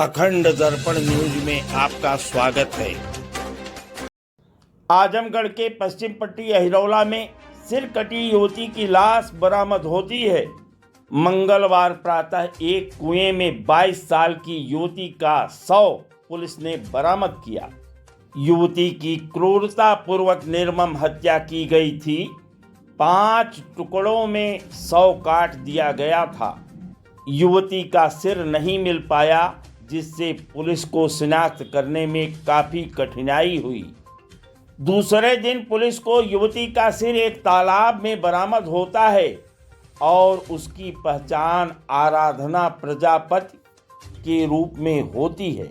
अखंड दर्पण न्यूज में आपका स्वागत है। आजमगढ़ के पश्चिम पट्टी अहिरौला में सिर कटी युवती की लाश बरामद होती है। मंगलवार प्रातः एक कुएं में 22 साल की युवती का शव पुलिस ने बरामद किया। युवती की क्रूरतापूर्वक निर्मम हत्या की गई थी। 5 टुकड़ों में शव काट दिया गया था। युवती का सिर नहीं मिल पाया, जिससे पुलिस को शिनाख्त करने में काफ़ी कठिनाई हुई। दूसरे दिन पुलिस को युवती का सिर एक तालाब में बरामद होता है और उसकी पहचान आराधना प्रजापति के रूप में होती है,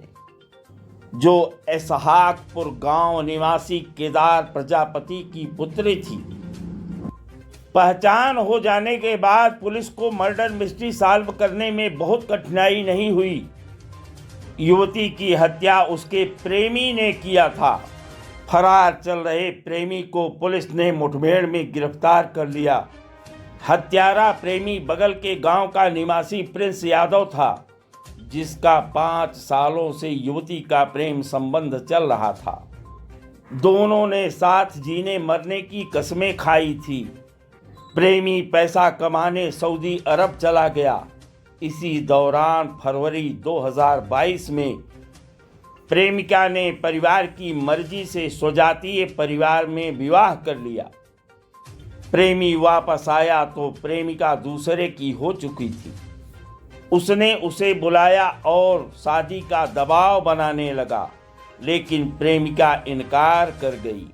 जो इसहाकपुर गांव निवासी केदार प्रजापति की पुत्री थी। पहचान हो जाने के बाद पुलिस को मर्डर मिस्ट्री सॉल्व करने में बहुत कठिनाई नहीं हुई। युवती की हत्या उसके प्रेमी ने किया था। फरार चल रहे प्रेमी को पुलिस ने मुठभेड़ में गिरफ्तार कर लिया। हत्यारा प्रेमी बगल के गांव का निवासी प्रिंस यादव था, जिसका 5 सालों से युवती का प्रेम संबंध चल रहा था। दोनों ने साथ जीने मरने की कस्में खाई थी। प्रेमी पैसा कमाने सऊदी अरब चला गया। इसी दौरान फरवरी 2022 में प्रेमिका ने परिवार की मर्जी से स्वजातीय परिवार में विवाह कर लिया। प्रेमी वापस आया तो प्रेमिका दूसरे की हो चुकी थी। उसने उसे बुलाया और शादी का दबाव बनाने लगा, लेकिन प्रेमिका इनकार कर गई।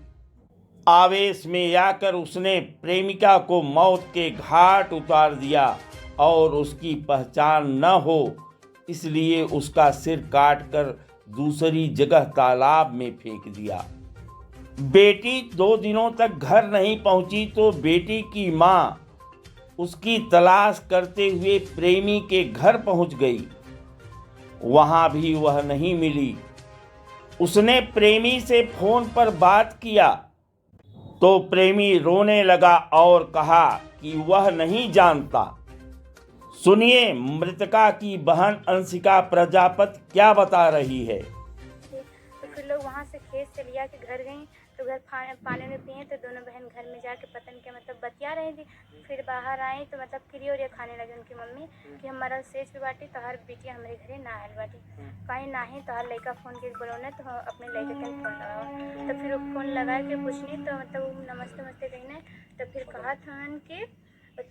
आवेश में आकर उसने प्रेमिका को मौत के घाट उतार दिया और उसकी पहचान न हो इसलिए उसका सिर काटकर दूसरी जगह तालाब में फेंक दिया। बेटी 2 दिनों तक घर नहीं पहुंची तो बेटी की मां उसकी तलाश करते हुए प्रेमी के घर पहुंच गई। वहां भी वह नहीं मिली। उसने प्रेमी से फोन पर बात किया तो प्रेमी रोने लगा और कहा कि वह नहीं जानता। सुनिए मृतका की बहन अंशिका प्रजापति क्या बता रही है। तो फिर लोग वहाँ से खेत से लिया के घर गई, तो घर पानी में पिए तो दोनों बहन घर में जाके पता नहीं क्या बतिया रही थी। फिर बाहर आई तो क्रिया उरिया खाने लगी उनकी मम्मी कि हमारा सेज पे बाटी तो हर बेटिया हमारे घरे ना आयल बाटी कहीं ना ही तो हर लड़का फ़ोन के बोलौने तो अपने लड़के के फ़ोन लगाओ। तो फिर फ़ोन लगा के पूछनी तो नमस्ते नमस्ते कहने तो फिर कहा था कि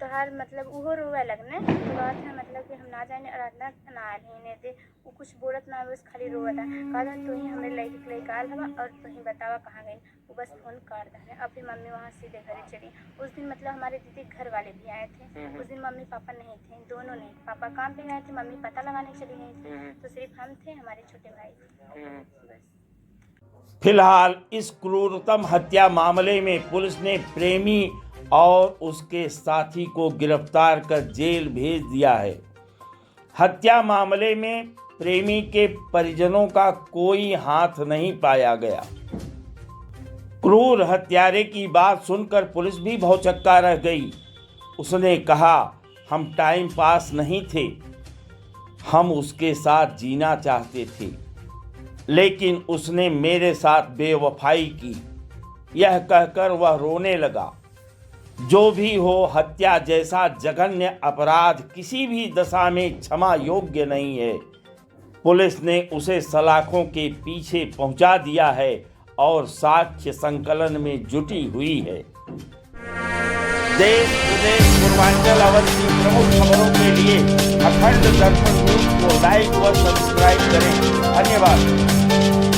तोहार उहो रोवे लगने तो बात है कि हम ना जाने आराधना ना आने दे। वो कुछ बोलत ना बस खाली रोवा था। कहा था तू ही हमारे लड़का आल हवा और तू ही बतावा कहाँ गई। वो बस फ़ोन कर दे और फिर मम्मी वहाँ सीधे घरे चली। उस दिन हमारे दीदी घर वाले भी आए थे। उस दिन मम्मी पापा नहीं थे, दोनों नहीं। पापा काम पे गए थे, मम्मी पता लगाने चली गई थी। तो सिर्फ हम थे, हमारे छोटे भाई थे। बस फिलहाल इस क्रूरतम हत्या मामले में पुलिस ने प्रेमी और उसके साथी को गिरफ्तार कर जेल भेज दिया है। हत्या मामले में प्रेमी के परिजनों का कोई हाथ नहीं पाया गया। क्रूर हत्यारे की बात सुनकर पुलिस भी भौचक्का रह गई। उसने कहा, हम टाइम पास नहीं थे, हम उसके साथ जीना चाहते थे, लेकिन उसने मेरे साथ बेवफाई की। यह कहकर वह रोने लगा। जो भी हो, हत्या जैसा जघन्य अपराध किसी भी दशा में क्षमा योग्य नहीं है। पुलिस ने उसे सलाखों के पीछे पहुंचा दिया है और साक्ष्य संकलन में जुटी हुई है। देश विदेश पूर्वांचल अवध की प्रमुख खबरों के लिए अखंड दर्पण न्यूज को लाइक व सब्सक्राइब करें। धन्यवाद।